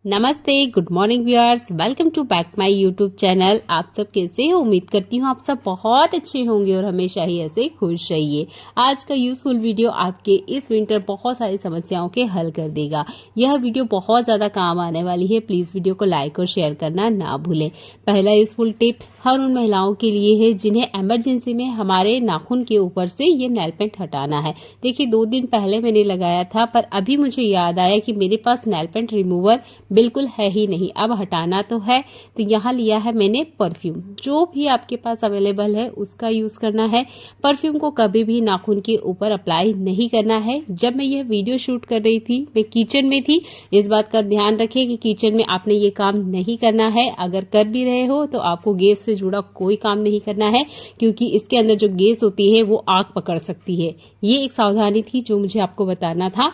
नमस्ते, good morning viewers, welcome to back my YouTube channel. आप सब कैसे हो? उम्मीद करती हूँ आप सब बहुत अच्छे होंगे और हमेशा ही ऐसे खुश रहिए। आज का यूजफुल वीडियो आपके इस विंटर बहुत सारी समस्याओं के हल कर देगा। यह वीडियो बहुत ज्यादा काम आने वाली है, प्लीज वीडियो को लाइक और शेयर करना ना भूलें। पहला यूजफुल टिप हर उन महिलाओं के लिए है जिन्हें इमरजेंसी में हमारे नाखून के ऊपर से ये नेल पेंट हटाना है। देखिए 2 दिन पहले मैंने लगाया था, पर अभी मुझे याद आया कि मेरे पास नेल पेंट रिमूवर बिल्कुल है ही नहीं। अब हटाना तो है, तो यहाँ लिया है मैंने परफ्यूम। जो भी आपके पास अवेलेबल है उसका यूज करना है। परफ्यूम को कभी भी नाखून के ऊपर अप्लाई नहीं करना है। जब मैं यह वीडियो शूट कर रही थी मैं किचन में थी, इस बात का ध्यान रखें कि किचन में आपने ये काम नहीं करना है। अगर कर भी रहे हो तो आपको गैस से जुड़ा कोई काम नहीं करना है, क्योंकि इसके अंदर जो गैस होती है वो आग पकड़ सकती है। ये एक सावधानी थी जो मुझे आपको बताना था।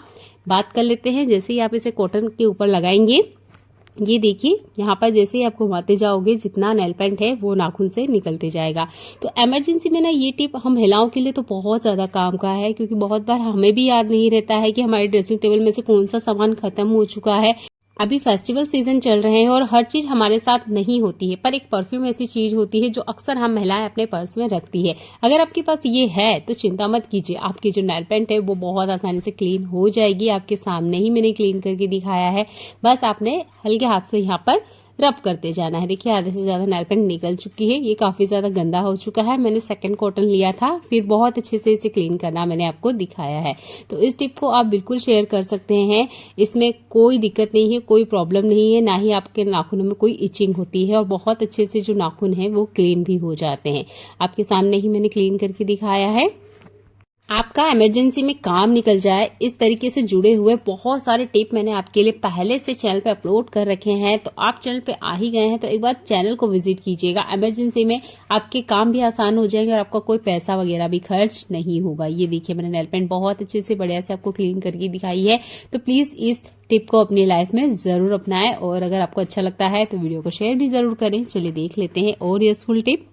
बात कर लेते हैं। जैसे ही आप इसे कॉटन के ऊपर लगाएंगे, ये देखिए यहाँ पर जैसे ही आप घुमाते जाओगे जितना नेल पेंट है वो नाखून से निकलते जाएगा। तो इमरजेंसी में ना ये टिप हम महिलाओं के लिए तो बहुत ज्यादा काम का है, क्योंकि बहुत बार हमें भी याद नहीं रहता है कि हमारे ड्रेसिंग टेबल में से कौन सा सामान खत्म हो चुका है। अभी फेस्टिवल सीजन चल रहे हैं और हर चीज हमारे साथ नहीं होती है, पर एक परफ्यूम ऐसी चीज होती है जो अक्सर हम महिलाएं अपने पर्स में रखती है। अगर आपके पास ये है तो चिंता मत कीजिए, आपकी जो नेल पेंट है वो बहुत आसानी से क्लीन हो जाएगी। आपके सामने ही मैंने क्लीन करके दिखाया है, बस आपने हल्के हाथ से यहाँ पर रब करते जाना है। देखिए आधे से ज्यादा नेल पेंट निकल चुकी है, ये काफी ज्यादा गंदा हो चुका है। मैंने सेकंड कॉटन लिया था, फिर बहुत अच्छे से इसे क्लीन करना मैंने आपको दिखाया है। तो इस टिप को आप बिल्कुल शेयर कर सकते हैं, इसमें कोई दिक्कत नहीं है, कोई प्रॉब्लम नहीं है, ना ही आपके नाखूनों में कोई इचिंग होती है और बहुत अच्छे से जो नाखून है वो क्लीन भी हो जाते हैं। आपके सामने ही मैंने क्लीन करके दिखाया है। आपका इमरजेंसी में काम निकल जाए इस तरीके से जुड़े हुए बहुत सारे टिप मैंने आपके लिए पहले से चैनल पे अपलोड कर रखे हैं। तो आप चैनल पे आ ही गए हैं तो एक बार चैनल को विजिट कीजिएगा। इमरजेंसी में आपके काम भी आसान हो जाएंगे और आपका कोई पैसा वगैरह भी खर्च नहीं होगा। ये देखिए मैंने नेल पेंट बहुत अच्छे से बढ़िया से आपको क्लीन करके दिखाई है। तो प्लीज इस टिप को अपनी लाइफ में जरूर अपनाएं और अगर आपको अच्छा लगता है तो वीडियो को शेयर भी जरूर करें। चलिए देख लेते हैं और यूजफुल टिप।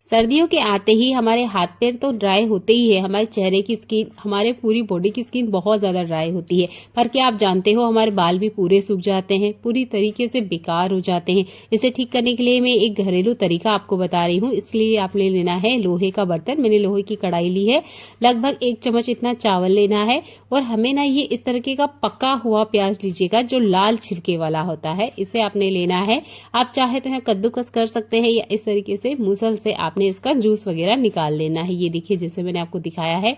सर्दियों के आते ही हमारे हाथ पैर तो ड्राई होते ही है, हमारे चेहरे की स्किन, हमारे पूरी बॉडी की स्किन बहुत ज्यादा ड्राई होती है। पर क्या आप जानते हो हमारे बाल भी पूरे सूख जाते हैं, पूरी तरीके से बेकार हो जाते हैं। इसे ठीक करने के लिए मैं एक घरेलू तरीका आपको बता रही हूँ। इसलिए आपने लेना है लोहे का बर्तन। मैंने लोहे की कढ़ाई ली है, लगभग 1 चम्मच इतना चावल लेना है और हमें ना ये इस तरीके का पका हुआ प्याज लीजिएगा जो लाल छिलके वाला होता है, इसे आपने लेना है। आप चाहे तो यहाँ कद्दूकस कर सकते हैं या इस तरीके से मूसल से आपने इसका जूस वगैरह निकाल लेना है। ये देखिए जैसे मैंने आपको दिखाया है।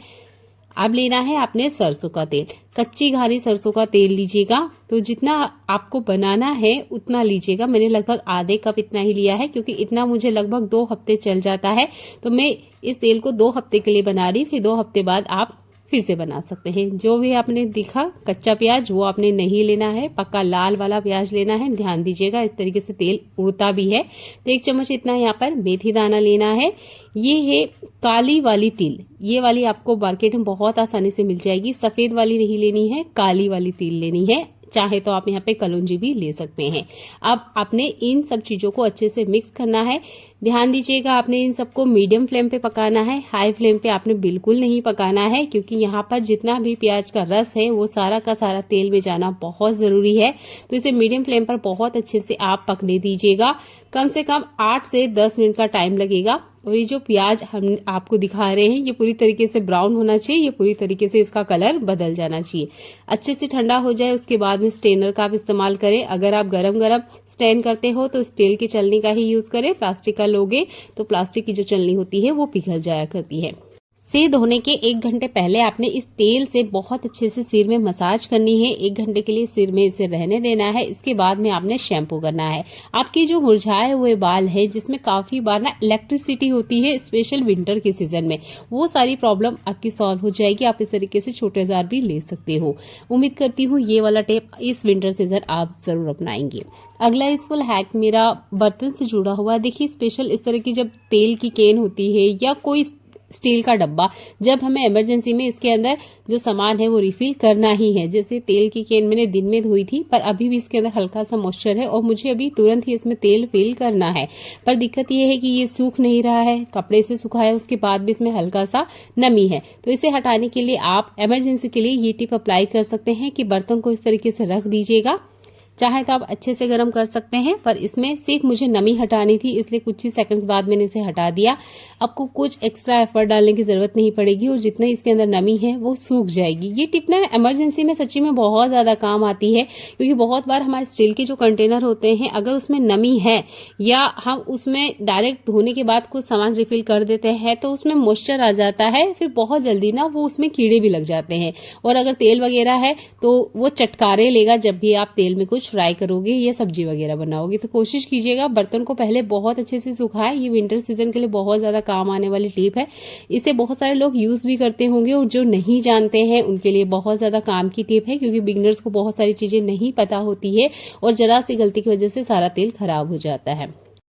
अब लेना है आपने सरसों का तेल, कच्ची घानी सरसों का तेल लीजिएगा। तो जितना आपको बनाना है उतना लीजिएगा। मैंने लगभग आधे कप इतना ही लिया है, क्योंकि इतना मुझे लगभग 2 हफ्ते चल जाता है। तो मैं इस तेल को 2 हफ्ते के लिए बना रही, फिर 2 हफ्ते बाद आप फिर से बना सकते हैं। जो भी आपने दिखा कच्चा प्याज वो आपने नहीं लेना है, पक्का लाल वाला प्याज लेना है। ध्यान दीजिएगा इस तरीके से तेल उड़ता भी है। तो 1 चम्मच इतना यहाँ पर मेथी दाना लेना है। ये है काली वाली तिल, ये वाली आपको मार्केट में बहुत आसानी से मिल जाएगी। सफेद वाली नहीं लेनी है, काली वाली तिल लेनी है। चाहे तो आप यहाँ पे कलौंजी भी ले सकते हैं। अब आपने इन सब चीजों को अच्छे से मिक्स करना है। ध्यान दीजिएगा आपने इन सबको मीडियम फ्लेम पे पकाना है, हाई फ्लेम पे आपने बिल्कुल नहीं पकाना है, क्योंकि यहाँ पर जितना भी प्याज का रस है वो सारा का सारा तेल में जाना बहुत जरूरी है। तो इसे मीडियम फ्लेम पर बहुत अच्छे से आप पकने दीजिएगा। कम से कम 8 से 10 मिनट का टाइम लगेगा। और ये जो प्याज हम आपको दिखा रहे हैं ये पूरी तरीके से ब्राउन होना चाहिए, ये पूरी तरीके से इसका कलर बदल जाना चाहिए। अच्छे से ठंडा हो जाए उसके बाद में स्टेनर का आप इस्तेमाल करें। अगर आप गरम गरम स्टैंड करते हो तो स्टील की चलनी का ही यूज करें। प्लास्टिक का लोगे तो प्लास्टिक की जो चलनी होती है वो पिघल जाया करती है। सिर धोने के 1 घंटे पहले आपने इस तेल से बहुत अच्छे से सिर में मसाज करनी है। 1 घंटे के लिए सिर में इसे रहने देना है। इसके बाद में आपने शैम्पू करना है। आपके जो मुरझाए हुए बाल है जिसमें काफी बार ना इलेक्ट्रिसिटी होती है, स्पेशल विंटर के सीजन में, वो सारी प्रॉब्लम आपकी सॉल्व हो जाएगी। आप इस तरीके से छोटे औजार भी ले सकते हो। उम्मीद करती हूँ ये वाला टिप इस विंटर सीजन आप जरूर अपनाएंगे। अगला यूजफुल हैक मेरा बर्तन से जुड़ा हुआ है। देखिए स्पेशल इस तरह की जब तेल की केन होती है या कोई स्टील का डब्बा, जब हमें इमरजेंसी में इसके अंदर जो सामान है वो रिफिल करना ही है। जैसे तेल की केन मैंने दिन में धोई थी, पर अभी भी इसके अंदर हल्का सा मॉइस्चर है और मुझे अभी तुरंत ही इसमें तेल फिल करना है। पर दिक्कत ये है कि ये सूख नहीं रहा है, कपड़े से सुखाया उसके बाद भी इसमें हल्का सा नमी है। तो इसे हटाने के लिए आप इमरजेंसी के लिए ये टिप अप्लाई कर सकते हैं कि बर्तन को इस तरीके से रख दीजिएगा। चाहे तो आप अच्छे से गर्म कर सकते हैं, पर इसमें सिर्फ मुझे नमी हटानी थी, इसलिए कुछ ही सेकंड्स बाद मैंने इसे हटा दिया। आपको कुछ एक्स्ट्रा एफर्ट डालने की जरूरत नहीं पड़ेगी और जितना इसके अंदर नमी है वो सूख जाएगी। ये टिप ना इमरजेंसी में सच्ची में बहुत ज्यादा काम आती है, क्योंकि बहुत बार हमारे स्टील के जो कंटेनर होते हैं, अगर उसमें नमी है या हम उसमें डायरेक्ट धोने के बाद कुछ सामान रिफिल कर देते हैं तो उसमें मॉइस्चर आ जाता है, फिर बहुत जल्दी ना वो उसमें कीड़े भी लग जाते हैं। और अगर तेल वगैरह है तो वो चटकारे लेगा जब भी आप तेल में कुछ फ्राई करोगे या सब्जी वगैरह बनाओगे। तो कोशिश कीजिएगा बर्तन को पहले बहुत अच्छे से सुखाएं। ये विंटर सीजन के लिए बहुत ज्यादा काम आने वाली टिप है। इसे बहुत सारे लोग यूज भी करते होंगे और जो नहीं जानते हैं उनके लिए बहुत ज्यादा काम की टिप है, क्योंकि बिगनर्स को बहुत सारी चीजें नहीं पता होती है और जरा सी गलती की वजह से सारा तेल खराब हो जाता है।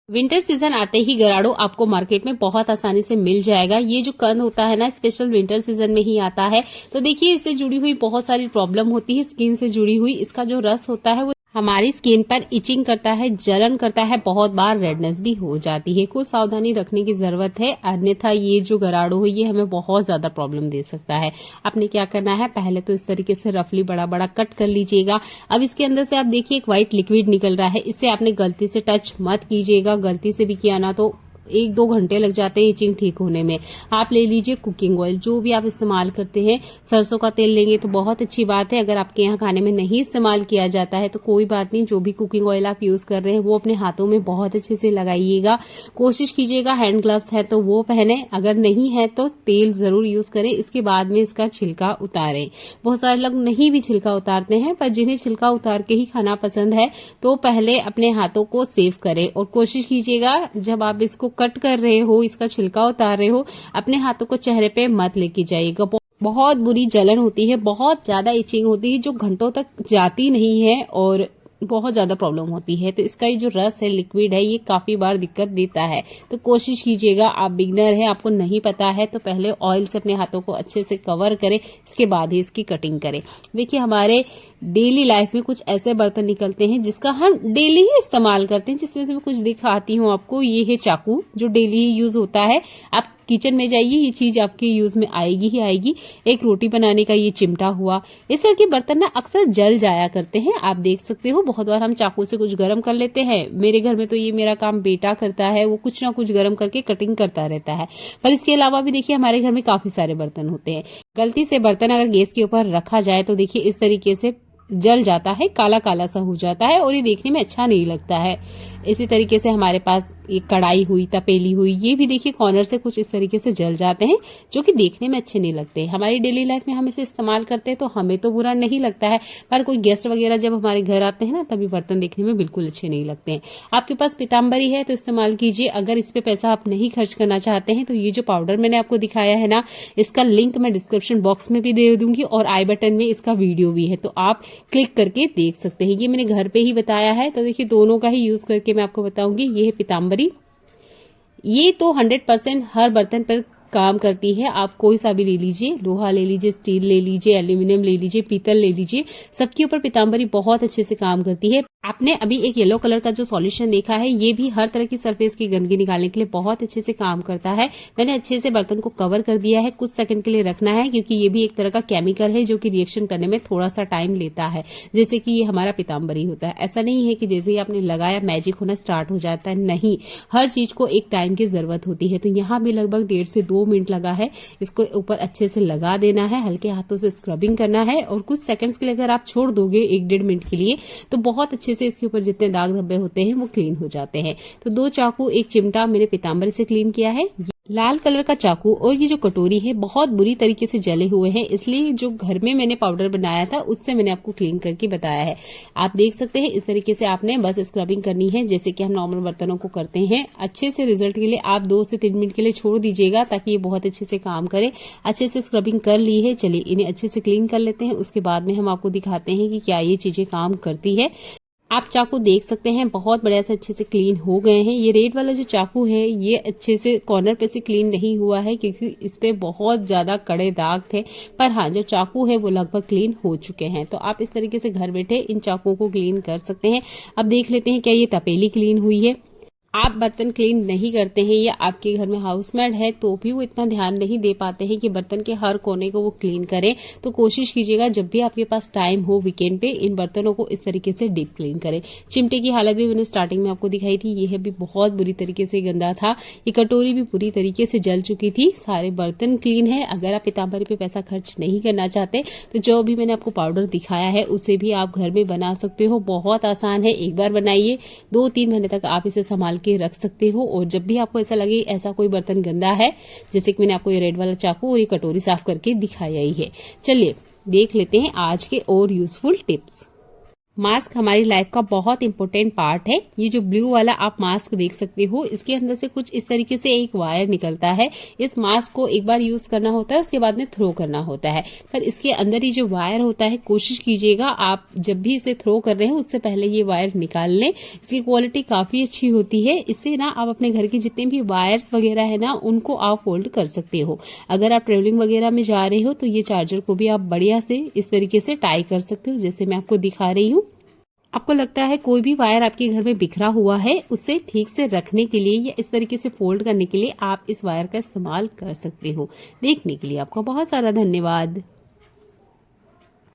विंटर सीजन आते ही गराडो आपको मार्केट में बहुत आसानी से मिल जाएगा। ये जो कंद होता है ना, स्पेशल विंटर सीजन में ही आता है। तो देखिए, इससे जुड़ी हुई बहुत सारी प्रॉब्लम होती है, स्किन से जुड़ी हुई। इसका जो रस होता है वो हमारी स्किन पर इचिंग करता है, जलन करता है, बहुत बार रेडनेस भी हो जाती है। कुछ सावधानी रखने की जरूरत है, अन्यथा ये जो गराडो है ये हमें बहुत ज्यादा प्रॉब्लम दे सकता है। आपने क्या करना है, पहले तो इस तरीके से रफली बड़ा बड़ा कट कर लीजिएगा। अब इसके अंदर से आप देखिए एक व्हाइट लिक्विड निकल रहा है, इससे आपने गलती से टच मत कीजिएगा। गलती से भी किया ना तो 1-2 घंटे लग जाते हैं इचिंग ठीक होने में। आप ले लीजिए कुकिंग ऑयल, जो भी आप इस्तेमाल करते हैं। सरसों का तेल लेंगे तो बहुत अच्छी बात है। अगर आपके यहाँ खाने में नहीं इस्तेमाल किया जाता है तो कोई बात नहीं, जो भी कुकिंग ऑयल आप यूज कर रहे हैं वो अपने हाथों में बहुत अच्छे से लगाइएगा। कोशिश कीजिएगा हैंड ग्लव्स है तो वो पहने, अगर नहीं है तो तेल जरूर यूज करें। इसके बाद में इसका छिलका उतारें। बहुत सारे लोग नहीं भी छिलका उतारते हैं, पर जिन्हें छिलका उतार के ही खाना पसंद है तो पहले अपने हाथों को सेव करें। और कोशिश कीजिएगा जब आप इसको कट कर रहे हो, इसका छिलका उतार रहे हो, अपने हाथों को चेहरे पे मत लेके जाइएगा। बहुत बुरी जलन होती है, बहुत ज्यादा इचिंग होती है जो घंटों तक जाती नहीं है और बहुत ज्यादा प्रॉब्लम होती है। तो इसका ये जो रस है, लिक्विड है, ये काफी बार दिक्कत देता है। तो कोशिश कीजिएगा, आप बिगनर है, आपको नहीं पता है तो पहले ऑयल से अपने हाथों को अच्छे से कवर करें, इसके बाद ही इसकी कटिंग करें। देखिए, हमारे डेली लाइफ में कुछ ऐसे बर्तन निकलते हैं जिसका हम डेली ही इस्तेमाल करते हैं, जिसमें से मैं कुछ दिखाती हूँ आपको। ये है चाकू, जो डेली ही यूज होता है। आप किचन में जाइए, ये चीज आपके यूज में आएगी ही आएगी। एक रोटी बनाने का ये चिमटा हुआ। इस तरह के बर्तन ना अक्सर जल जाया करते हैं, आप देख सकते हो। बहुत बार हम चाकू से कुछ गर्म कर लेते हैं। मेरे घर में तो ये मेरा काम बेटा करता है, वो कुछ ना कुछ गर्म करके कटिंग करता रहता है। पर इसके अलावा भी देखिए हमारे घर में काफी सारे बर्तन होते हैं। गलती से बर्तन अगर गैस के ऊपर रखा जाए तो देखिए इस तरीके से जल जाता है, काला काला सा हो जाता है और ये देखने में अच्छा नहीं लगता है। इसी तरीके से हमारे पास ये कढ़ाई हुई, तपेली हुई, ये भी देखिए कॉर्नर से कुछ इस तरीके से जल जाते हैं, जो कि देखने में अच्छे नहीं लगते। हमारी डेली लाइफ में हम इसे इस्तेमाल करते हैं तो हमें तो बुरा नहीं लगता है, पर कोई गेस्ट वगैरह जब हमारे घर आते हैं ना, तभी बर्तन देखने में बिल्कुल अच्छे नहीं लगते हैं। आपके पास पीताम्बरी है तो इस्तेमाल कीजिए। अगर इस पे पैसा आप नहीं खर्च करना चाहते हैं तो ये जो पाउडर मैंने आपको दिखाया है ना, इसका लिंक मैं डिस्क्रिप्शन बॉक्स में भी दे दूंगी और आई बटन में इसका वीडियो भी है, तो आप क्लिक करके देख सकते हैं। ये मैंने घर पे ही बताया है, तो देखिए दोनों का ही यूज करके मैं आपको बताऊंगी। ये है पीताम्बरी, ये तो 100% हर बर्तन पर काम करती है। आप कोई सा भी ले लीजिए, लोहा ले लीजिए, स्टील ले लीजिए, एल्यूमिनियम ले लीजिए, पीतल ले लीजिए, सबके ऊपर पीताम्बरी बहुत अच्छे से काम करती है। आपने अभी एक येलो कलर का जो सॉल्यूशन देखा है, ये भी हर तरह की सरफेस की गंदगी निकालने के लिए बहुत अच्छे से काम करता है। मैंने अच्छे से बर्तन को कवर कर दिया है, कुछ सेकंड के लिए रखना है, क्योंकि ये भी एक तरह का केमिकल है जो कि रिएक्शन करने में थोड़ा सा टाइम लेता है, जैसे कि ये हमारा पीताम्बरी होता है। ऐसा नहीं है कि जैसे ही आपने लगाया मैजिक होना स्टार्ट हो जाता है, नहीं, हर चीज को एक टाइम की जरूरत होती है। तो यहाँ भी लगभग 1.5 से 2 मिनट लगा है। इसको ऊपर अच्छे से लगा देना है, हल्के हाथों से स्क्रबिंग करना है और कुछ सेकंड्स के लिए अगर आप छोड़ दोगे 1-1.5 मिनट के लिए, तो बहुत अच्छे से इसके ऊपर जितने दाग धब्बे होते हैं वो क्लीन हो जाते हैं। तो 2 चाकू, 1 चिमटा मैंने पीताम्बरी से क्लीन किया है। लाल कलर का चाकू और ये जो कटोरी है बहुत बुरी तरीके से जले हुए हैं, इसलिए जो घर में मैंने पाउडर बनाया था उससे मैंने आपको क्लीन करके बताया है। आप देख सकते हैं इस तरीके से आपने बस स्क्रबिंग करनी है, जैसे कि हम नॉर्मल बर्तनों को करते हैं। अच्छे से रिजल्ट के लिए आप 2 से 3 मिनट के लिए छोड़ दीजिएगा, ताकि ये बहुत अच्छे से काम करे। अच्छे से स्क्रबिंग कर ली है, चलिए इन्हें अच्छे से क्लीन कर लेते हैं। उसके बाद में हम आपको दिखाते हैं कि क्या ये चीजें काम करती है। आप चाकू देख सकते हैं बहुत बढ़िया से अच्छे से क्लीन हो गए हैं। ये रेड वाला जो चाकू है ये अच्छे से कॉर्नर पे से क्लीन नहीं हुआ है, क्योंकि इस पे बहुत ज्यादा कड़े दाग थे, पर हाँ जो चाकू है वो लगभग क्लीन हो चुके हैं। तो आप इस तरीके से घर बैठे इन चाकुओं को क्लीन कर सकते हैं। अब देख लेते हैं क्या ये तपेली क्लीन हुई है। आप बर्तन क्लीन नहीं करते हैं या आपके घर में हाउसमेड है तो भी वो इतना ध्यान नहीं दे पाते हैं कि बर्तन के हर कोने को वो क्लीन करें, तो कोशिश कीजिएगा जब भी आपके पास टाइम हो वीकेंड पे इन बर्तनों को इस तरीके से डीप क्लीन करें। चिमटे की हालत भी मैंने स्टार्टिंग में आपको दिखाई थी, यह भी बहुत बुरी तरीके से गंदा था। ये कटोरी भी पूरी तरीके से जल चुकी थी। सारे बर्तन क्लीन है। अगर आप पीताम्बरी पे पैसा खर्च नहीं करना चाहते तो जो भी मैंने आपको पाउडर दिखाया है उसे भी आप घर में बना सकते हो। बहुत आसान है, एक बार बनाइए 2-3 महीने तक आप इसे संभाल के रख सकते हो। और जब भी आपको ऐसा लगे ऐसा कोई बर्तन गंदा है, जैसे कि मैंने आपको ये रेड वाला चाकू और ये कटोरी साफ करके दिखाया ही है। चलिए देख लेते हैं आज के और यूजफुल टिप्स। मास्क हमारी लाइफ का बहुत इंपॉर्टेंट पार्ट है। ये जो ब्लू वाला आप मास्क देख सकते हो, इसके अंदर से कुछ इस तरीके से एक वायर निकलता है। इस मास्क को एक बार यूज करना होता है, उसके बाद में थ्रो करना होता है। पर इसके अंदर ही जो वायर होता है, कोशिश कीजिएगा आप जब भी इसे थ्रो कर रहे हैं उससे पहले ये वायर निकाल लें। इसकी क्वालिटी काफी अच्छी होती है। इससे ना आप अपने घर के जितने भी वायर्स वगैरह है ना, उनको आप फोल्ड कर सकते हो। अगर आप ट्रेवलिंग वगैरह में जा रहे हो तो ये चार्जर को भी आप बढ़िया से इस तरीके से टाई कर सकते हो, जैसे मैं आपको दिखा रही हूँ। आपको लगता है कोई भी वायर आपके घर में बिखरा हुआ है, उसे ठीक से रखने के लिए या इस तरीके से फोल्ड करने के लिए आप इस वायर का इस्तेमाल कर सकते हो। देखने के लिए आपका बहुत सारा धन्यवाद।